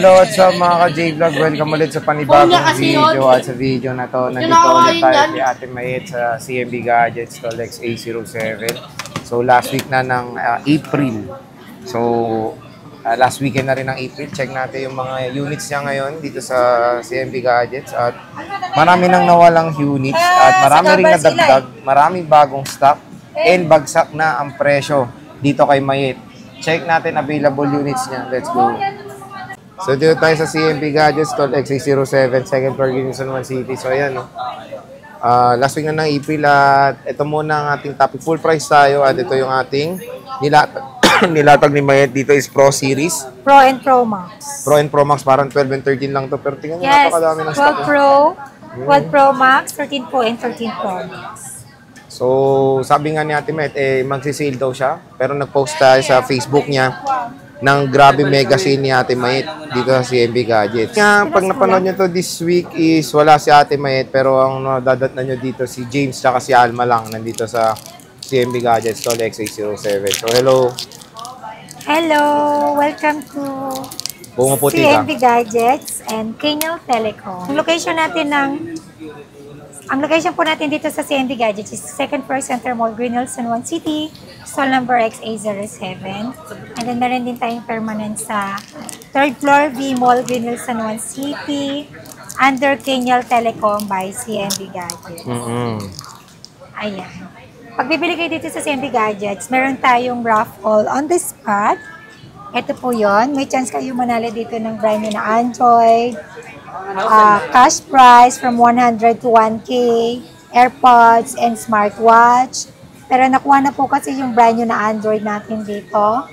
hello, what's up mga ka-J-Vlog? Welcome ulit sa panibagong video. At sa video na to, nandito ulit tayo kay Ate Mayet sa CMB Gadgets Tolex A07. So last week na ng April. So last weekend na rin ng April. Check natin yung mga units niya ngayon dito sa CMB Gadgets. At marami nang nawalang units at marami rin nadagdag. Maraming bagong stock and bagsak na ang presyo dito kay Mayet. Check natin available units niya. Let's go. So, dito tayo sa CMB Gadgets, Tolex A07, second floor, Ginsan 1 City. So, ayan, no? Last week na ng April at ito muna ang ating topic. Full price tayo at ito yung ating nilatag ni Mayet. Dito is Pro Series. Pro and Pro Max. Pro and Pro Max, parang 12 and 13 lang to. Pero tingnan nyo, yes, napakadami ng stock. 12 Pro, 12 Pro Max, 13 Pro, and 13 Pro Max. So, sabi nga ni Ate Mayet, magsisale daw siya. Pero nag-post tayo sa Facebook niya ng grabe mega sale ni Ate Mayet dito sa CMB Gadgets. Nga, pag napanood nyo to this week is wala si Ate Mayet, pero ang nadadatnan nyo dito si James tsaka si Alma lang nandito sa CMB Gadgets Tolex A07. So, hello. Hello! Welcome to CMB Gadgets and Kenyal Telecom. Ang location po natin dito sa CMB Gadgets is second floor Center Mall, Greenhill, San Juan City, stall number XA07. And then meron din tayong permanent sa third floor V Mall, Greenhill, San Juan City, under Kenyal Telecom by CMB Gadgets. Ayan. Pag bibili kayo dito sa CMB Gadgets, meron tayong raffle on the spot. Ito po yon. May chance kayo manalo dito ng brand new na Android. Cash prize from 100 to 1K, AirPods, and smartwatch. Pero nakuha na po kasi yung brand new na Android natin dito.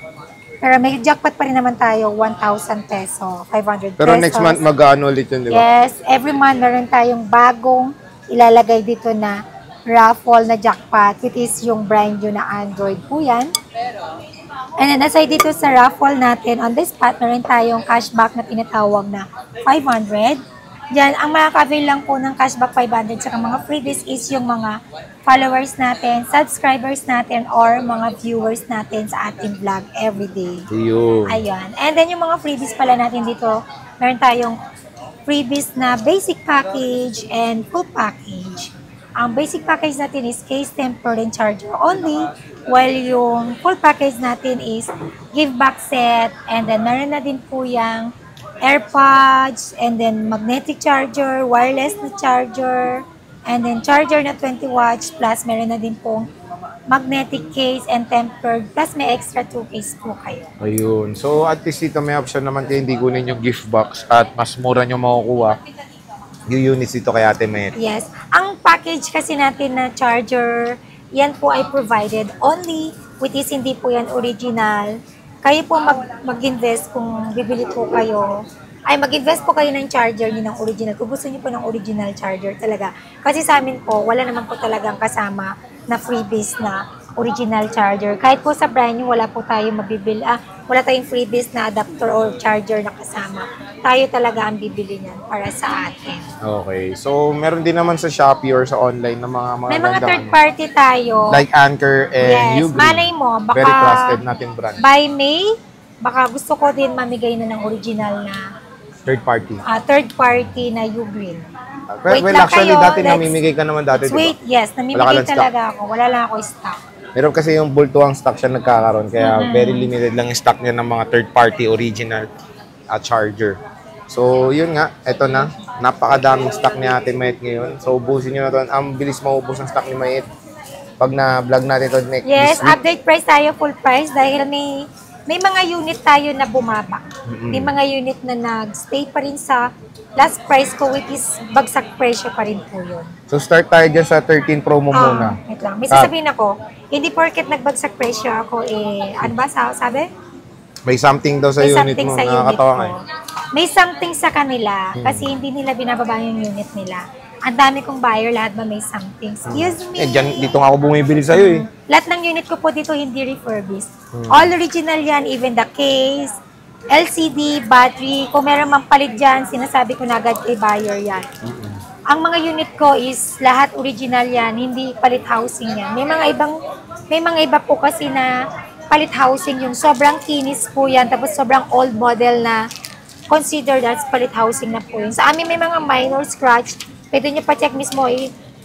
Pero may jackpot pa rin naman tayo, 1,000 peso, 500 pesos. Pero next month mag-ano ulit yun, di ba? Yes, every month meron tayong bagong ilalagay dito na raffle na jackpot. It is yung brand new na Android po yan. And then aside dito sa raffle natin, on the spot, meron tayong cashback na tinatawag na 500. Yan, ang makaka-avail lang po ng cashback 500 sa mga freebies is yung mga followers natin, subscribers natin, or mga viewers natin sa ating vlog everyday. Ayan. And then yung mga freebies pala natin dito, meron tayong freebies na basic package and full package. Ang basic package natin is case, temper, and charger only. While yung full package natin is give back set, and then meron na din po yung AirPods, and then magnetic charger, wireless na charger, and then charger na 20 watts, plus meron na din pong magnetic case and tempered, plus may extra 2 case po kayo. Ayun. So at least dito may option naman kayo hindi kunin yung gift box at mas mura nyo makukuha yung units dito kay Ate Mayet. Yes. Ang package kasi natin na charger, yan po ay provided only, which is hindi po yan original. Kayo po mag-invest kung bibili po kayo, ay mag-invest po kayo ng charger nyo ng original. Kung gusto nyo po ng original charger talaga. Kasi sa amin po, wala naman po talagang kasama na freebies na original charger. Kahit po sa brand new, wala po tayong mabibili. Wala tayong freebies na adapter or charger na kasama. Tayo talaga ang bibili niyan para sa atin. Okay. So, meron din naman sa Shopee or sa online na mga may mga third party tayo. Like Anchor and Ugreen. Malay mo, baka very trusted natin brand. By May, baka gusto ko din mamigay na ng original na third party. Third party na Ugreen. Well, actually, dati namimigay ka naman dati, diba? Wait, yes. Namimigay talaga ako. Wala lang ako stock. Meron kasi yung bultuang stock siya nagkakaroon. Kaya very limited lang yung stock niya ng mga third party original charger. So, yun nga. Ito na. Napakadaming stock ni Ate Mayet ngayon. So, ubusin nyo na ito. Ang bilis maubos ng stock ni Mayet pag na-vlog natin ito next Yes, update price tayo, full price. Dahil may mga unit tayo na bumaba. May mga unit na nag-stay pa rin sa last price ko, which is bagsak presyo pa rin po yun. So, start tayo dyan sa 13 promo muna. Wait lang. May sasabihin ako, hindi porket nagbagsak presyo ako, ano ba sabi? May something daw sa unit mo. Nakakatawa nga. May something sa kanila kasi hindi nila binababa yung unit nila. Ang dami kong buyer, lahat ba may something. Excuse me. Dito nga ako bumibili sa'yo Lahat ng unit ko po dito hindi refurbished. All original yan, even the case, LCD, battery. Kung meron mang palit dyan, sinasabi ko na agad kay buyer yan. Ang mga unit ko is lahat original yan, hindi palit housing yan. May mga iba po kasi na palit housing yung sobrang kinis po yan, tapos sobrang old model na consider that split housing na po yun. Sa amin may mga minor scratch, pwede nyo pa-check mismo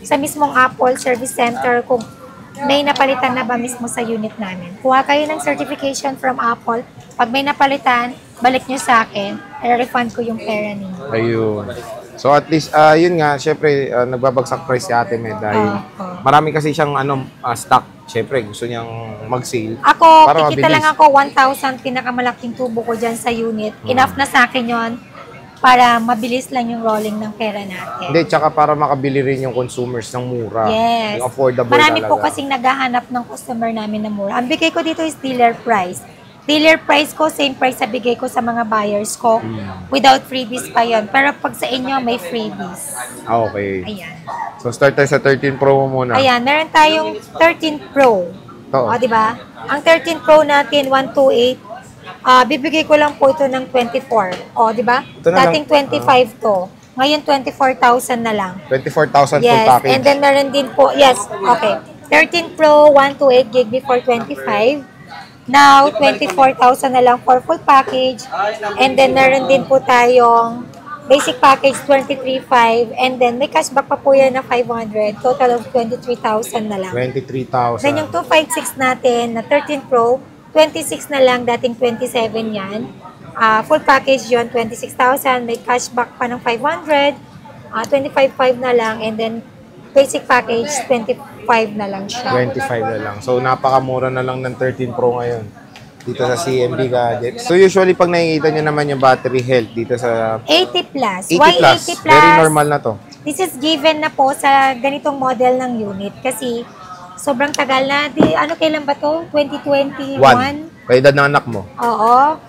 sa mismong Apple Service Center kung may napalitan na ba mismo sa unit namin. Kuha kayo ng certification from Apple. Pag may napalitan, balik nyo sa akin, i-refund ko yung pera ninyo. Ayun. So at least, yun nga, syempre, nagbabagsak price si Ate Med dahil marami kasi siyang stock. Syempre, gusto niyang mag-sale. Ako, kikita lang ako 1,000 pinakamalaking tubo ko dyan sa unit. Enough na sa akin yon para mabilis lang yung rolling ng pera natin. Hindi, tsaka para makabili rin yung consumers ng mura. Yes. Yung affordable Marami talaga. po kasing naghahanap ng customer namin na mura. Ang bigay ko dito is dealer price. Dealer price ko, same price sa bigay ko sa mga buyers ko. Without freebies pa yon. Pero pag sa inyo, may freebies. Okay. Ayan. So start tayo sa 13 Pro muna. Ayan, meron tayong 13 Pro. Oo. O, diba? Ang 13 Pro natin, 128. Bibigay ko lang po ito ng 24. O, diba? Ito na Dating 25 to. Ngayon, 24,000 na lang. 24,000 full Yes, package. and then meron din po, yes, okay. 13 Pro, 128 gig before 25. Now, 24,000 na lang for full package. And then meron din po tayong basic package, 23,500. And then may cashback pa po yan na 500. Total of 23,000 na lang. 23,000. Then yung 256 natin na 13 Pro, 26 na lang, dating 27 yan. Full package yun, 26,000. May cashback pa ng 500. 25,500 na lang. And then basic package, 25 na lang siya. 25 na lang. So napakamura na lang ng 13 Pro ngayon dito sa CMB Gadgets. So usually pag nakikita nyo naman yung battery health dito sa 80 plus. 80 Why plus? 80 plus? Very normal na to. This is given na po sa ganitong model ng unit kasi sobrang tagal na. Kailan ba to? 2021? Kaya edad ng anak mo. Oo.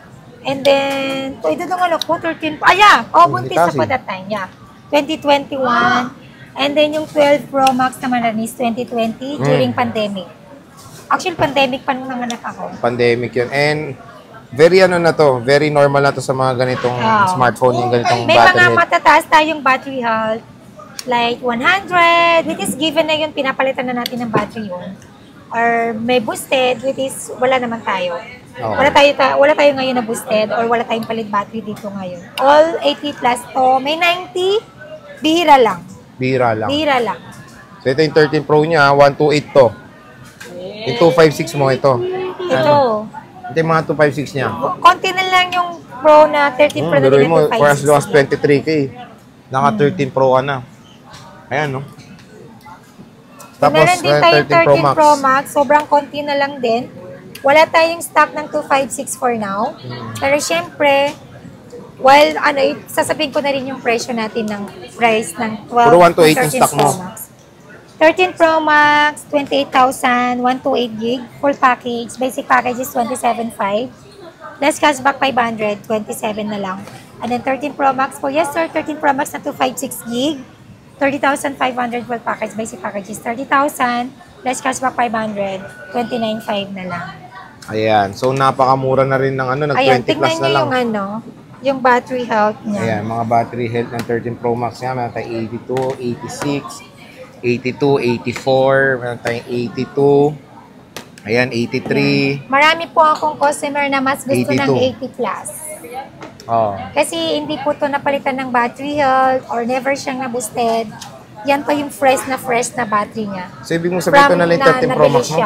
And then, edad ng anak ko, 13. Buntis ako that time. Yeah. 2021. And then yung 12 Pro Max naman is 2020 during pandemic. Actually, pandemic pa nung nanganak ako. Pandemic yun. And very very normal na to sa mga ganitong smartphone, yung ganitong May battery mga health. matataas tayong battery health. Like 100, which is given na yun, pinapalitan na natin ng battery yun. Or may boosted, which is wala naman tayo. Wala tayo ngayon na boosted or wala tayong palit battery dito ngayon. All 80 plus to. May 90, bihira lang. Bira lang. Bihira lang. So ito yung 13 Pro niya, 128 to. Yung 256 mo ito. Ito. Ito yung mga 256 niya. Konti na lang yung Pro na 13 Pro na Biruin mo, din for as low as 23K. Naka 13 Pro ka na. Ayan, no? Tapos, meron din tayong 13 Pro Max. Pro Max. Sobrang konti na lang din. Wala tayong stock ng 256 for now. Pero syempre, while sasabihin ko na rin yung presyo natin ng price ng 12 Puro 128 yung stock mo. Max. 13 Pro Max, 28,000, 128 gig, full package. Basic package is 27,500. Less cashback 500, 27 na lang. And then 13 Pro Max po. Yes sir, 13 Pro Max na 256 gig. 30,500 full package. Basic package is 30,000. Less cashback 500, 29,500 na lang. Ayan. So, napakamura na rin ng Ayan, nag-20 plus tingnan na niyo lang. yung yung battery health niya. Ayan, mga battery health ng 13 Pro Max niya. Meron tayong 82, 86, 82, 84, meron tayong 82, ayan, 83. Marami po akong customer na mas gusto 82. ng 80 plus. Oh. Kasi hindi po to napalitan ng battery health or never siyang na-boosted. Yan pa yung fresh na battery niya. So, ibig mong sabihin ito na lang yung 13 Pro Max mo?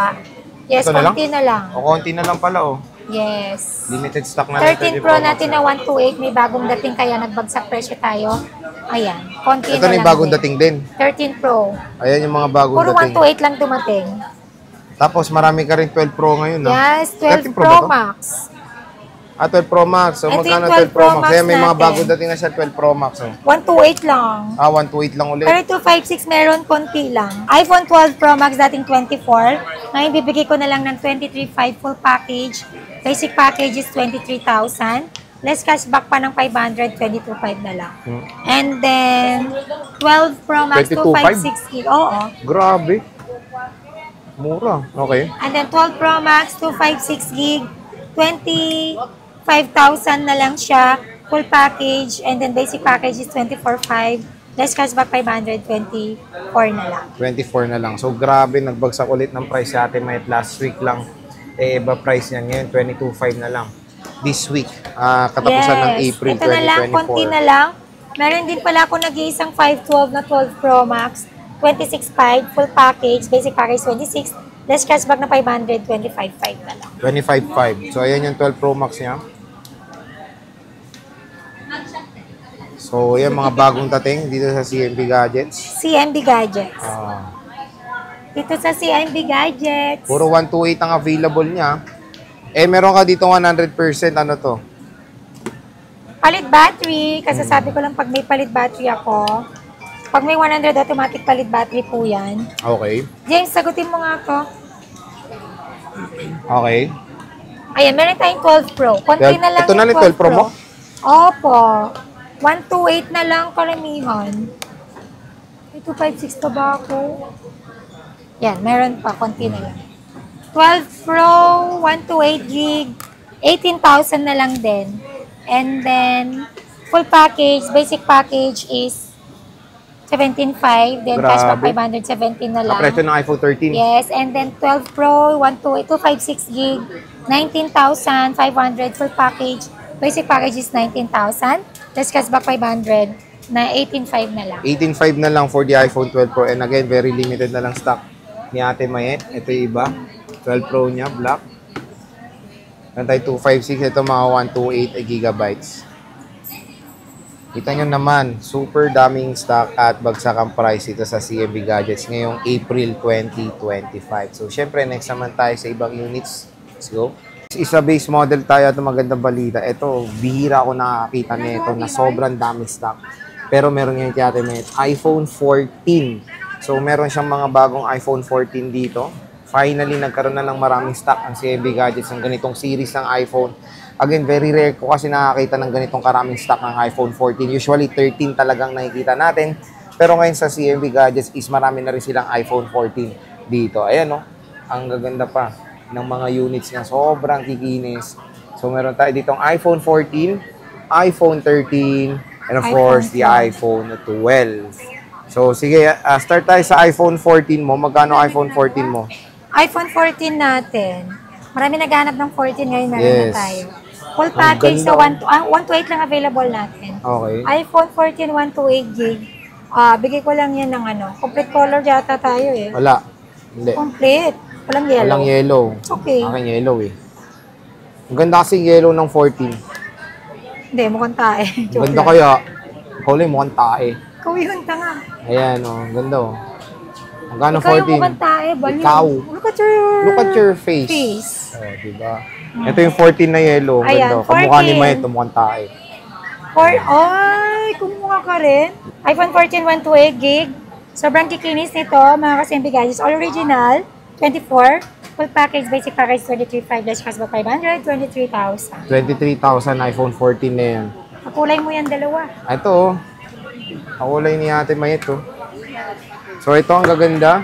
Yes, Ito na lang? konti na lang. O, konti na lang pala, oh. Yes. Limited stock na lang 13 Pro natin na 128, may bagong dating kaya nagbagsak presyo tayo. Ayan, konti Ito na na lang yung bagong dating din. 13 Pro. Ayan yung mga bagong Puro dating. 128 lang dumating. Tapos marami ka rin 12 Pro ngayon, no? Yes, 13 12 Pro Pro ba to? Max. 12 Pro Max. So, Ito magkano yung 12 Pro Max? Max Ayan, may mga natin. bagong dating na siya 12 Pro Max, oh. 128 lang. 128 lang ulit. Pero 256 meron konti lang. iPhone 12 Pro Max dating 24. Ngayon bibigay ko na lang ng 23.5 full package. Basic package is 23,000. Less cashback pa ng 500, 22.5 na lang. And then 12 Pro Max 256 gig. Oo. Grabe. Mura. Okay. And then 12 Pro Max 256 gig. 25,000 na lang siya. Full package. And then basic package is 24.5. Less cashback 500, 24 na lang. 24 na lang. So, grabe. Nagbagsak ulit ng price sa atin. May last week lang. Iba price niyan. Ngayon, 22.5 na lang. this week. Katapusan ng April 2024. Ito na lang, konti na lang. Meron din pala ako nag-iisang 512 na 12 Pro Max. 26.5, full package, basic package 26, less cashback na 500, 25.5 na lang. 25.5. So, ayan yung 12 Pro Max niya. So, ayan mga bagong dating dito sa CMB Gadgets. CMB Gadgets. Dito sa CMB Gadgets. Puro 128 ang available niya. Meron ka dito 100%, ano to? Palit battery, kasi sabi ko lang pag may palit battery ako, pag may 100 automatic palit battery po yan. Okay. James, sagutin mo nga to. Okay. Ayan, meron tayong 12 Pro. Konti na lang ito na yung 12 Pro mo? Opo. 128 na lang karamihan. 256 pa ba ako? Yan, meron pa. Konti na lang. 12 Pro, 128 gig, 18,000 na lang din. And then, full package, basic package is 17.5, then cashback 517 na lang. Presyo ng iPhone 13. Yes, and then 12 Pro, 256 gig, 19,500 full package. Basic package is 19,000, plus cashback 500 na 18.5 na lang. 18.5 na lang for the iPhone 12 Pro. And again, very limited na lang stock ni Ate Mayet. Ito yung iba. 12 Pro niya, black. Nantay 256, ito mga 128 gigabytes. Kita nyo naman, super daming stock at bagsak ang price ito sa CMB Gadgets ngayong April 2025. So, syempre, next naman tayo sa ibang units. Let's go. Isa base model tayo at magandang balita. Ito, bihira ako nakakita nito na sobrang daming stock. Pero meron ngayon kaya may iPhone 14. So, meron siyang mga bagong iPhone 14 dito. Finally, nagkaroon na ng maraming stock ang CMB Gadgets ng ganitong series ng iPhone. Again, very rare ko kasi nakakita ng ganitong karaming stock ng iPhone 14. Usually, 13 talagang nakikita natin. Pero ngayon sa CMB Gadgets is marami na rin silang iPhone 14 dito. Ayan, no? Ang gaganda pa ng mga units niya. Sobrang kikinis. So, meron tayo ditong iPhone 14, iPhone 13, and of course, the iPhone 12. So, sige, start tayo sa iPhone 14 mo. Magkano iPhone 14 mo? iPhone 14 natin. Marami naghanap ng 14 ngayon, meron na tayo. Full package sa 128 lang available natin. Okay. iPhone 14, 128 gig. Bigay ko lang yan ng ano. Complete color yata tayo eh. Wala. Hindi. Complete. Walang yellow. Walang yellow. Okay. Akin yellow eh. Ang ganda kasi yellow ng 14. Hindi, mukhang tae. Ang ganda kaya. Huli, mukhang tae. Ikaw yung tanga. Ayan o, ang ganda o. Magkano 14? Ikaw yung mukhang tae. Baliw. Ikaw. Look at your face. Oh, diba? Ito yung 14 na yellow. Ang Ayan, ganda. Kamukha ni Mayet, mukhang tae. Ay, kumuha ka rin. iPhone 14, 128 gig. Sobrang kikinis nito, mga ka-CMB Gadgets. All original, 24. Full package, basic package, 23.5. Less cashback 500, 23,000. 23,000 iPhone 14 na yan. Kakulay mo yan dalawa. Ito o. Kakulay ni Ate Mayet o. So ito ang gaganda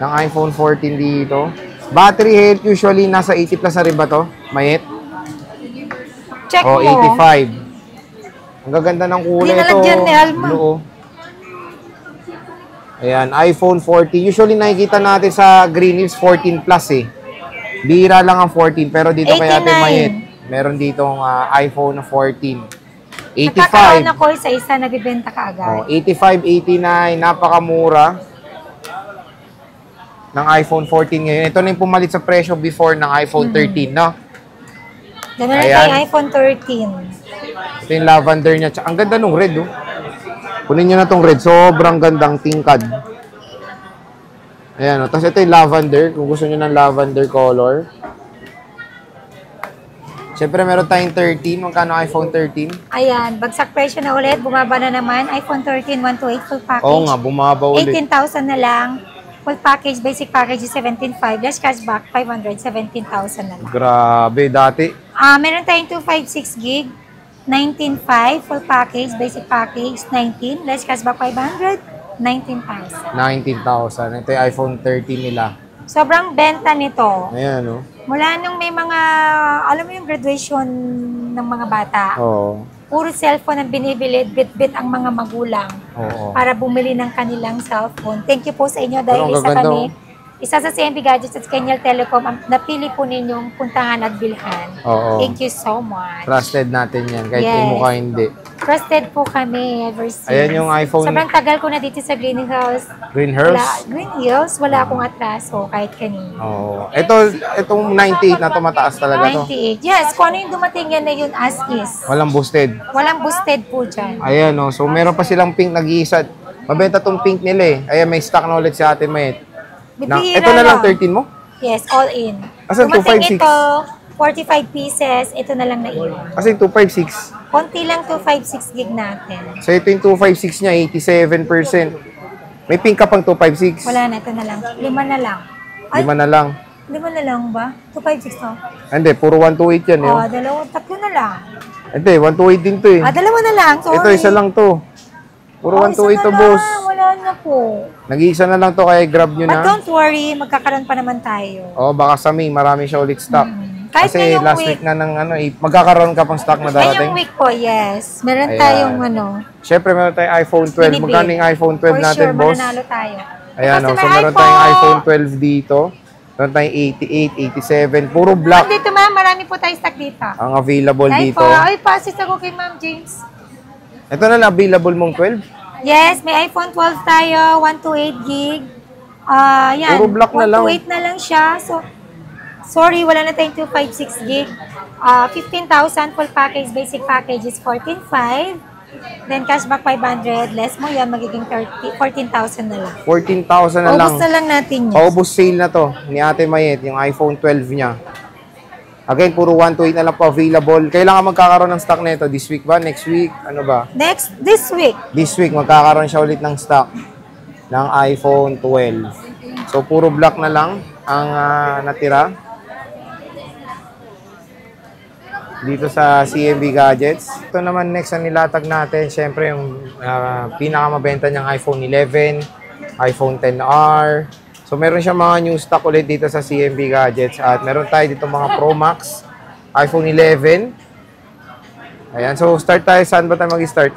ng iPhone 14 dito. Battery health usually nasa 80 plus na rin ba to, Mayet? Check mo. 85. Ang gaganda ng kulay ito. Dinalagyan ni Alma. Blue. Ayan, iPhone 14. Usually nakikita natin sa Green Hills 14 plus eh. Bihira lang ang 14 pero dito kay Ate Mayet, meron ditong iPhone 14. 85. Nagkakaroon ako isa-isa, nabibenta ka agad. 85, 89, napakamura ng iPhone 14 ngayon. Ito na yung pumalit sa presyo before ng iPhone 13, no? Ganun na tayo iPhone 13. Ito yung lavender niya. Ang ganda nung red, oh. Kunin nyo na tong red. Sobrang gandang tingkad. Ayan, oh. Tapos ito yung lavender. Kung gusto nyo ng lavender color. Siyempre, meron tayong 13. Magkano iPhone 13? Ayan, bagsak presyo na ulit. Bumaba na naman. iPhone 13, 128 full package. Oo nga, bumaba ulit. 18,000 na lang. Full package, basic package is 17,500. Less cashback, 500, 17,000 na lang. Grabe, dati. Meron tayong 256 gig. 19,500. Full package, basic package, 19. Less cashback, 500, 19,000. 19,000. Ito yung iPhone 13 nila. Sobrang benta nito. Ayan, oh. Mula nung may mga, alam mo yung graduation ng mga bata. Oo. Puro cellphone ang binibili, bit-bit ang mga magulang Oo. para bumili ng kanilang cellphone. Thank you po sa inyo dahil Pero isa kami, isa sa CMB Gadgets at Kenyal Telecom, ang napili po ninyong puntahan at bilhan. Oo. Thank you so much. Trusted natin yan, kahit Yes. mukha hindi. Trusted po kami ever since. Ayan yung iPhone. Sobrang tagal ko na dito sa Greenhouse. Green Hills. Green Hills, wala akong atraso kahit kanino. Oo. Itong 98 na to, mataas talaga to. 98. Yes, kung ano yung dumating yan na yun as is. Walang boosted. Walang boosted po dyan. Ayan, oh. So, meron pa silang pink nag-iisa. Mabenta tong pink nila eh. Ayan, may stock na ulit si Ate Mayet. Bibihira Ito na lang 13 mo? Yes, all in. Asan Dumating 256? ito, 45 pieces. Ito na lang na iwan. Kasi 256. Konti lang 256 gig natin. So, ito yung 256 niya, 87%. May pink ka pang 256. Wala na, ito na lang. 5 na lang. Ay, 5 na lang. 5 na lang ba? 256 to? Hindi, puro 128 yan. Oh, Eh. tatlo na lang. Hindi, 128 din to eh. Dalawa na lang. Sorry. Ito, isa lang to. Puro Oh, 128 isa to, na boss. lang. Wala na po. Nag-iisa na lang to, kaya grab nyo But na. don't worry, magkakaroon pa naman tayo. Oh, baka sa May, marami siya ulit stock. Kahit Kasi ngayong last week. week na ng magkakaroon ka pang stock na Ngayong darating. week po, yes. Meron Ayan. tayong Siyempre, meron tayong iPhone 12. Binibig. Magkano yung iPhone 12 For natin, sure, boss? mananalo tayo. Ayan, Kasi oh, so may meron tayong iPhone 12 dito. Meron tayong 88, 87. Puro black Dito ma'am, marami po tayo stock dito. ang available Ay dito. po, ay passes ako kay Ma'am James. Ito na lang, available mong 12. Yes, may iPhone 12 tayo, 128 gig. Yan. Puro black na lang. 128 na lang siya. So, sorry, wala na tayong 256 gig. 15,000 full package, basic package is 14,500. Then cashback 500, less mo yan, magiging 14,000 na lang. 14,000 na lang. Ubus na lang natin yun. Paubos sale na to ni Ate Mayet, yung iPhone 12 niya. Again, puro 128 na lang po available. Kailangan magkakaroon ng stock nito. This week ba? Next week? Ano ba? This week. This week, magkakaroon siya ulit ng stock ng iPhone 12. So, puro black na lang ang natira dito sa CMB Gadgets. Ito naman next na nilatag natin, syempre yung pinakamabenta niyang iPhone 11, iPhone 10R. So meron siya mga new stock ulit dito sa CMB Gadgets at meron tayo dito mga Pro Max, iPhone 11. Ayan, so start tayo. Saan ba tayo mag-start?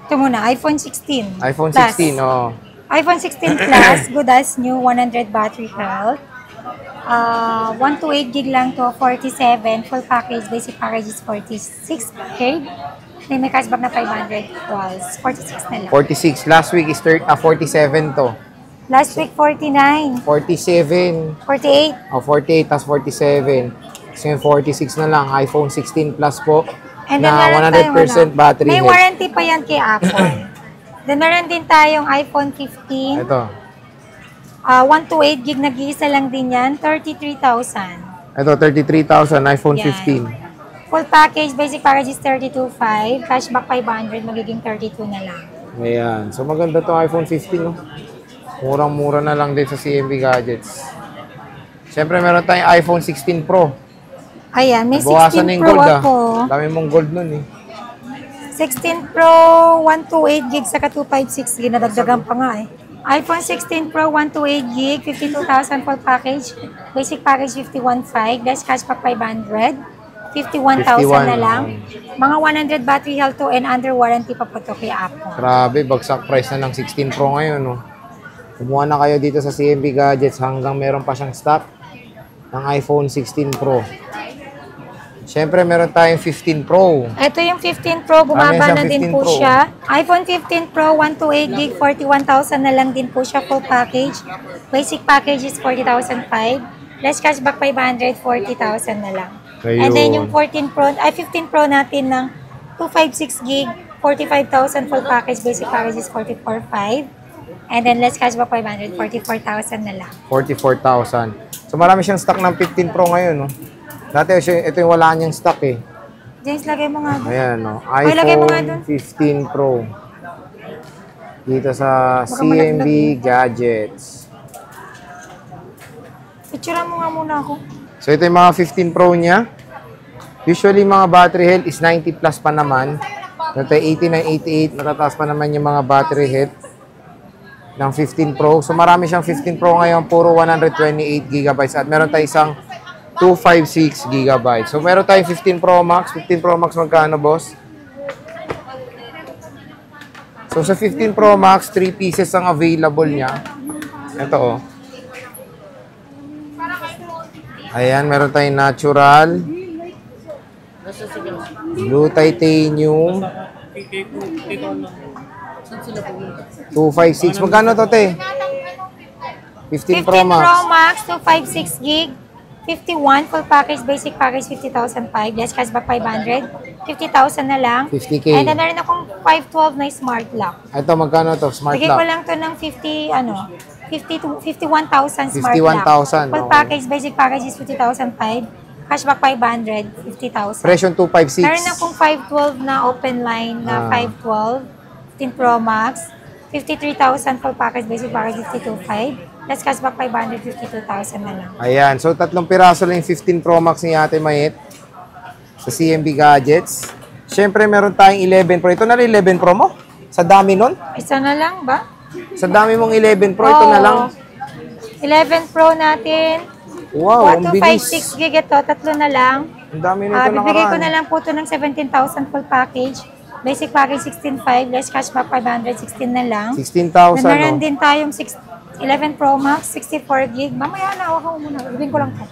Ito muna, iPhone 16. iPhone Plus. 16, oh. iPhone 16 Plus, good as new, 100 battery health. 128 gig lang to, 47. Full package, basic package is 46 gig. Then may cashback na 500 was 46 na lang. 46. Last week is 47 to. Last week, 49. 47. 48. O, 48 tas 47. So, yung 46 na lang. iPhone 16 Plus po. And then Na meron tayong 100% battery may health. warranty pa yan kay Apple. Then meron din tayong iPhone 15. Ito. 128 gig, nag-iisa lang din yan. 33,000. Ito, 33,000. iPhone Yan. 15. Full package, basic package is 32,500. Cashback 500, magiging 32 na lang. Ayan. So, maganda to iPhone 15, no? Murang-mura na lang din sa CMB Gadgets. Siyempre, meron tayong iPhone 16 Pro. Ayan, may Bawasan 16 na yung Pro gold, ako. Dami mong gold nun, eh. 16 Pro, 128 gig, saka 256 gig. Nadagdagan pa nga eh. iPhone 16 Pro, 128 gig, 52,000 full package. Basic package, 51,500. Less cashback 500. 51,000 na lang. Mga 100 battery health to and under warranty pa po to kay Apple. Grabe, bagsak price na ng 16 Pro ngayon, no? Kumuha na kayo dito sa CMB Gadgets hanggang meron pa siyang stock ng iPhone 16 Pro. Siyempre, meron tayong 15 Pro. Ito yung 15 Pro, bumaba na din 15 po Pro. siya. iPhone 15 Pro, 128 gig, 41,000 na lang din po siya full package. Basic package is 40,500. Less cashback 500, 40,000 na lang. Ayun. And then yung 15 Pro natin ng 256 gig, 45,000 full package. Basic package is 44,500. And then less cashback 500, 44,000 na lang. 44,000. So, marami siyang stock ng 15 Pro ngayon, no? Dati, ito yung wala niyang stock, eh. James, lagay mo nga doon. Ayan, no? Ay, lagay mo nga dun. iPhone 15 Pro. Dito sa CMB Gadgets. Picturean mo nga muna ako. So, ito yung mga 15 Pro niya. Usually, mga battery health is 90 plus pa naman. Ito 89, 88. Matataas pa naman yung mga battery health ng 15 Pro. So, marami siyang 15 Pro ngayon. Puro 128 GB. At meron tayo isang 256 GB. So, meron tayong 15 Pro Max. 15 Pro Max magkano, boss? So, sa 15 Pro Max, 3 pieces ang available niya. Ito, oh. Ayan, meron tayong natural. Blue titanium. 256. Magkano to, te? 15 Pro 15 Max. Pro Max, 256 gig. 51 full package, basic package 50,005, less cashback 500, 50,000 na lang. 50K. And then meron akong 512 na smart lock. Ito, magkano to? Smart Bigay ko lock. lang to ng 51,000 smart 51,000, lock. Full okay. package, basic package is 50,005, cashback 500, 50,000. Presyon 256. Meron akong 512 na open line na 512, 15 Pro Max, 53,000 full package, basic package 52,500. Let's cashback 552,000 na lang. Ayan. So, 3 piraso lang yung 15 Pro Max ni Ate Mayet sa CMB Gadgets. Siyempre, meron tayong 11 Pro. Ito na rin 11 Pro mo? Sa dami nun? Isa na lang ba? Sa dami mong 11 Pro, ito na lang. 11 Pro natin. Wow, ang bilis. 256 gig ito, tatlo na lang. Ang dami nito Bibigay ko nakaraan. na lang po ito ng 17,000 full package. Basic package 16,500, less cashback 516 na lang. 16,000, Meron no? din tayong 11 Pro Max, 64 gig. Mamaya na, hawak ko muna. Ibigay ko lang po.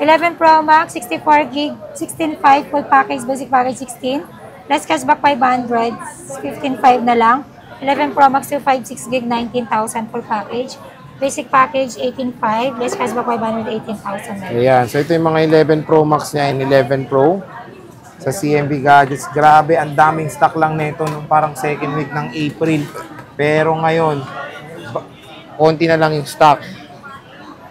11 Pro Max, 64 gig, 16,500 full package, basic package 16. Less cashback 500, 15,500 na lang. 11 Pro Max, 256 gig, 19,000 full package. Basic package 18,500, less cashback 500, 18,000 na lang. Ayan. So, ito yung mga 11 Pro Max niya and 11 Pro sa CMB Gadgets. Grabe, ang daming stock lang nito nung parang second week ng April. Pero ngayon, konti na lang yung stock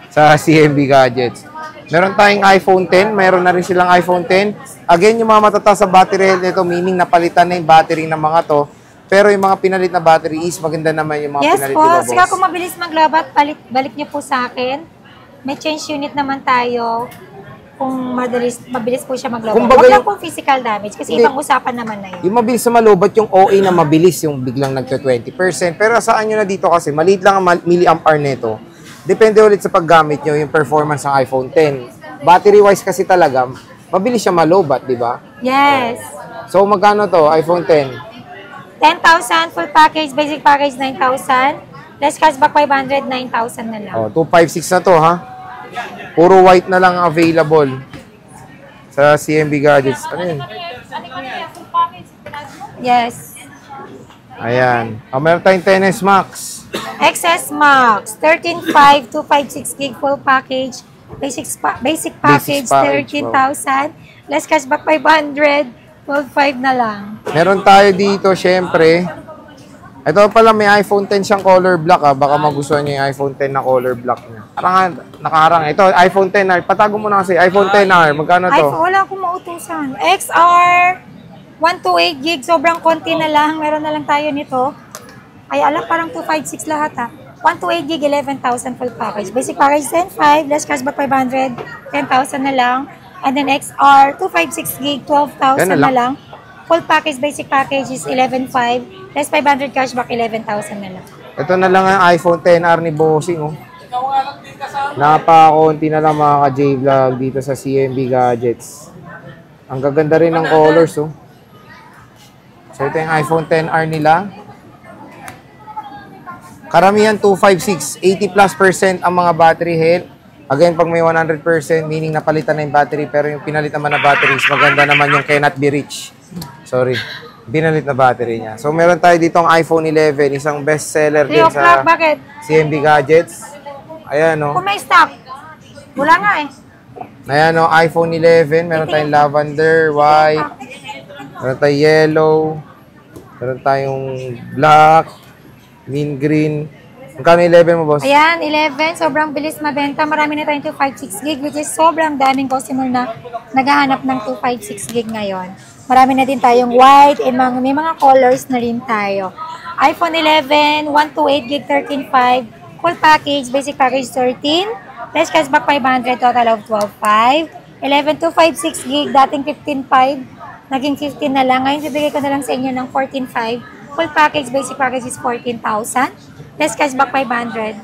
sa CMB Gadgets. Meron tayong iPhone 10. Meron na rin silang iPhone 10. Again, yung mga matataas sa battery health nito, meaning napalitan na yung battery ng mga to. Pero yung mga pinalit na battery is maganda naman yung mga Yes pinalit po, nila, boss. saka kung mabilis maglabat, balik niyo po sa akin. May change unit naman tayo kung mabilis po siya maglabat. Kumbaga Huwag lang yung- pong physical damage kasi Hindi. ibang usapan naman na yun. Yung mabilis na malobat, yung OA na mabilis, yung biglang nagka-20%. Pero saan nyo na dito kasi, maliit lang ang milliamp hour nito. Depende ulit sa paggamit nyo, yung performance ng iPhone 10. Battery-wise kasi talaga, mabilis siya malobat, di ba? Yes. So, magkano to, iPhone 10? 10,000 full package, basic package 9,000. Less cashback 500, 9,000 na lang. Oh, 256 na to, ha? Puro white na lang available sa CMB Gadgets. Ano yun? Yes. Ayan. Meron tayong 10S Max. XS Max, 13,500, 256 gig full package. Basic package, package, 13,000. Less cashback 500, 12,500 na lang. Meron tayo dito, syempre. Ito pala, may iPhone 10 siyang color black, ha. Baka magustuhan niyo yung iPhone 10 na color black niya. Parang nakaharang. Ito, iPhone 10R. Patago mo na kasi. iPhone 10R. Magkano to? iPhone, wala akong mautusan. XR, 128 gig, sobrang konti na lang. Meron na lang tayo nito. Ay, alam, parang 256 lahat, ha. 128 gig, 11,000 full package. Basic package, 10,500. Less cashback 500, 10,000 na lang. And then XR, 256 gig, 12,000 Yan na lang. Full package, basic package is 11,500. Less 500 cashback, 11,000 na lang. Ito na lang ang iPhone 10R ni Bossing, oh. Napakakunti na lang mga ka-J-Vlog dito sa CMB Gadgets. Ang gaganda rin ng colors, oh. So, ito yung iPhone 10R nila. Karamihan 256, 80+% ang mga battery health. Again, pag may 100%, meaning napalitan na yung battery, pero yung pinalit naman na batteries, maganda naman yung cannot be reached. Sorry. Binalit na battery niya. So, meron tayo dito ang iPhone 11, isang bestseller 3 din o'clock, sa bakit? CMB Gadgets. Ayan, oh. Kung may stock. Wala nga eh. Ayan, oh, iPhone 11. Meron tayong lavender, white. Meron tayong yellow. Meron tayong black, mint green. Magkano 11 mo, boss? Ayan, 11. Sobrang bilis mabenta. Marami na tayong 256 gig, which is sobrang daming customer na naghahanap ng 256 gig ngayon. Marami na din tayong white and may mga colors na rin tayo. iPhone 11, 128 gig, 13,500. Full package, basic package 13. Less cashback 500, total of 12,500. 11, 256 gig, dating 15,500. Naging 15 na lang. Ngayon, bibigay ko na lang sa inyo ng 14,500. Full package, basic package is 14,000. Less cashback 500.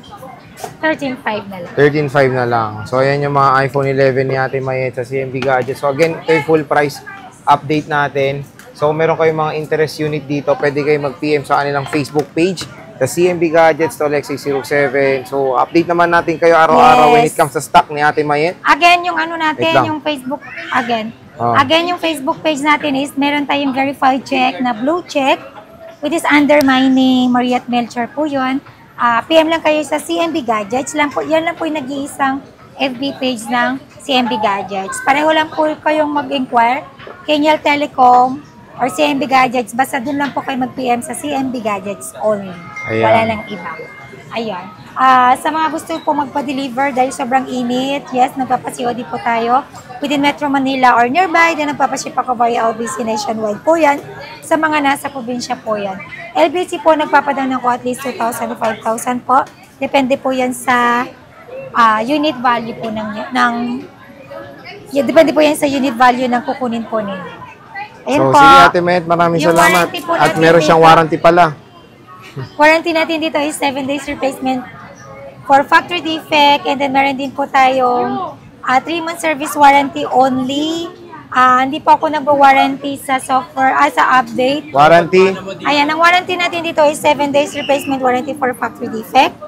13,500 na lang. 13.5 na lang. So, ayan yung mga iPhone 11 ni Ate Mayet sa CMB Gadgets. So, again, ito yung full price update natin. So, meron kayong mga interest unit dito. Pwede kayo mag-PM sa kanilang Facebook page. the CMB Gadgets, Tolex A07. So, update naman natin kayo araw-araw when it comes sa stock ni Ate Mayet. Again, yung ano natin, yung Facebook, Again, yung Facebook page natin is meron tayong verified check na blue check, which is under my name, Mariat Melchor po yun. PM lang kayo sa CMB Gadgets. Yan lang po yung nag-iisang FB page ng CMB Gadgets. Pareho lang po kayong mag-inquire, Kenyal Telecom or CMB Gadgets. Basta dun lang po kayo mag-PM sa CMB Gadgets only. Ayan. Wala lang iba. Ayun. Sa mga gusto po magpa-deliver dahil sobrang init, yes, nagpapa-COD po tayo within Metro Manila or nearby, then nagpapa-ship ako via LBC nationwide po yan. Sa mga nasa probinsya po yan. LBC po nagpapadaan ko at least 2,000 to 5,000 po. Depende po yan sa unit value po depende po yan sa unit value ng kukunin po ninyo. Ayun So, po. sige Ate Mayet, maraming Yung salamat. warranty po At natin meron siyang dito. warranty pala. Warranty natin dito is 7 days replacement for factory defect, and then meron din po tayong 3-month service warranty only. Hindi po ako nag-warranty sa software, sa update. Warranty? Ayan, ang warranty natin dito is 7 days replacement warranty for factory defect.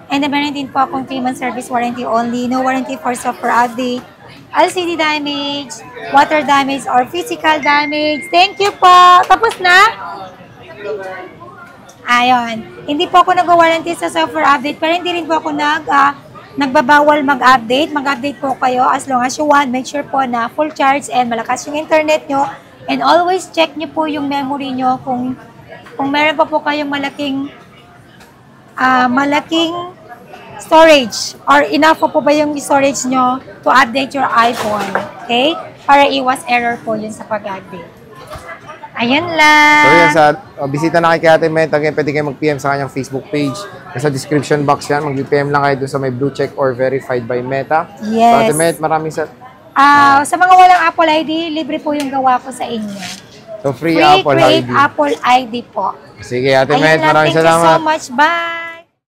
And then meron din po akong 3-month service warranty only. No warranty for software update, LCD damage, water damage, or physical damage. Thank you po! Tapos na? Ayun. Hindi po ako nag-warranty sa software update, pero hindi rin po ako nagbabawal mag-update. Mag-update po kayo as long as you want. Make sure po na full charge and malakas yung internet nyo. And always check nyo po yung memory nyo kung meron pa po kayong malaking storage or enough po ba yung storage nyo to update your iPhone. Okay? Para iwas error po yun sa pag-update. Ayan lang. So yan, bisita na kay Ate Mayet. Again, pwede kayo mag-PM sa kanyang Facebook page. Nasa description box yan. Mag-PM lang kayo dun sa may blue check or verified by Meta. Yes. So Ate Mayet, maraming sa mga walang Apple ID, libre po yung gawa ko sa inyo. So free Free Apple create ID. Apple ID po. Sige Ate Ayun Mayet, lang. maraming Thank salamat. you so much. Bye!